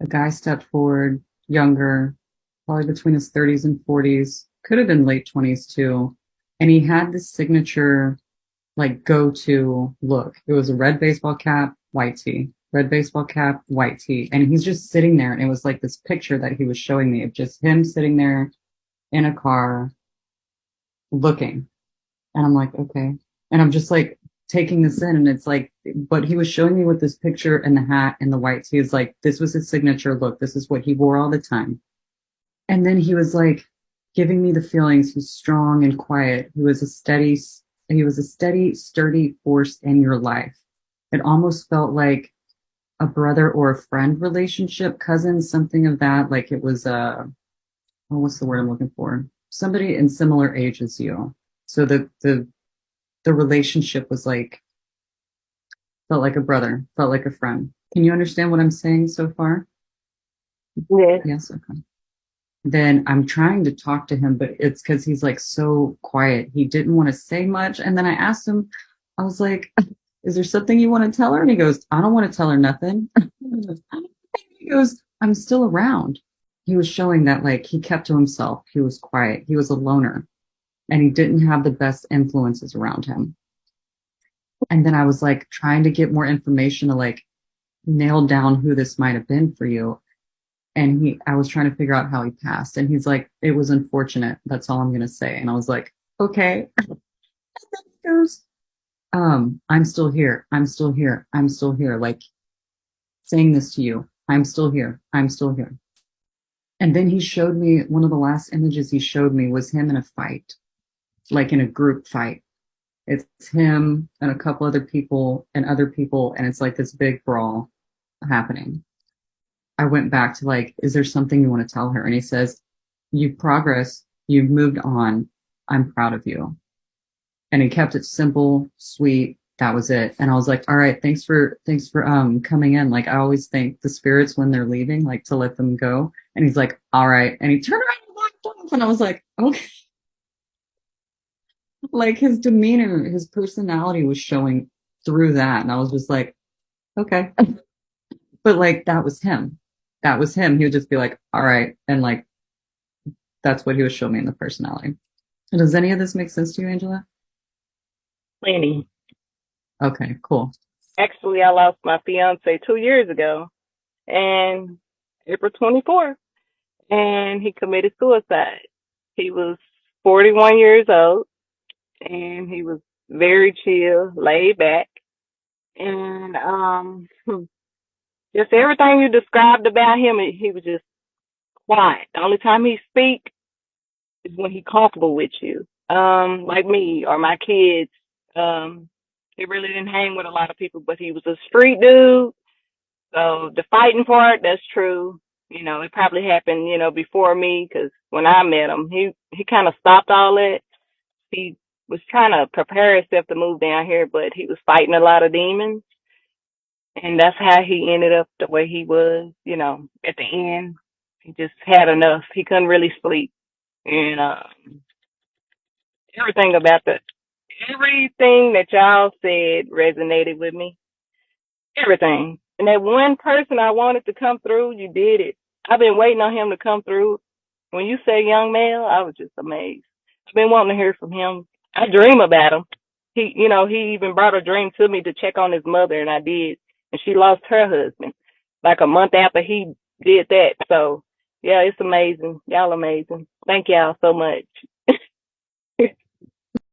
A guy stepped forward, younger, probably between his 30s and 40s, could have been late 20s too. And he had this signature, like, go to look. It was a red baseball cap, white tee, red baseball cap, white tee. And he's just sitting there. And it was like this picture that he was showing me of just him sitting there in a car looking. And I'm like, okay. And I'm just like taking this in. And it's like, but he was showing me with this picture and the hat and the white tee. It's like, this was his signature look. This is what he wore all the time. And then he was like giving me the feelings. He's strong and quiet. He was a steady, sturdy force in your life. It almost felt like a brother or a friend relationship, cousin, something of that. Like it was oh, what's the word I'm looking for? Somebody in similar age as you. So the relationship was like felt like a brother, felt like a friend. Can you understand what I'm saying so far? Yes. Yes, okay. Then I'm trying to talk to him, but it's because he's like so quiet. He didn't want to say much. And then I asked him, I was like, is there something you want to tell her? And he goes, I don't want to tell her nothing. He goes, I'm still around. He was showing that like he kept to himself. He was quiet. He was a loner and he didn't have the best influences around him. And then I was like trying to get more information to like nail down who this might have been for you. And I was trying to figure out how he passed. And he's like, it was unfortunate. That's all I'm going to say. And I was like, okay. He goes, I'm still here. I'm still here. I'm still here. Like saying this to you. I'm still here. I'm still here. And then he showed me one of the last images he showed me was him in a fight, like in a group fight. It's him and a couple other people and other people. And it's like this big brawl happening. I went back to like, is there something you want to tell her? And he says, you've progressed, you've moved on. I'm proud of you. And he kept it simple, sweet. That was it. And I was like, all right, thanks for coming in. Like I always thank the spirits when they're leaving, like to let them go. And he's like, all right. And he turned around and walked off. And I was like, okay. Like his demeanor, his personality was showing through that. And I was just like, okay. But like that was him. That was him. He would just be like, all right. And like that's what he was showing me in the personality. Does any of this make sense to you, Angela? Plenty. Okay, cool. Actually, I lost my fiance 2 years ago, and April 24th, and he committed suicide. He was 41 years old, and he was very chill, laid back, and just everything you described about him. He was just quiet. The only time he speak is when he comfortable with you. Like me or my kids. Um, he really didn't hang with a lot of people, but he was a street dude. So the fighting part, that's true. It probably happened, before me, because when I met him, he kind of stopped all that. He was trying to prepare himself to move down here, but he was fighting a lot of demons, and that's how he ended up the way he was. At the end, he just had enough. He couldn't really sleep, and everything about everything that y'all said resonated with me. Everything. And that one person I wanted to come through, you did it. I've been waiting on him to come through. When you say young male, I was just amazed. I've been wanting to hear from him. I dream about him. He even brought a dream to me to check on his mother, and I did. And she lost her husband like a month after he did that. So, yeah, it's amazing. Y'all amazing. Thank y'all so much.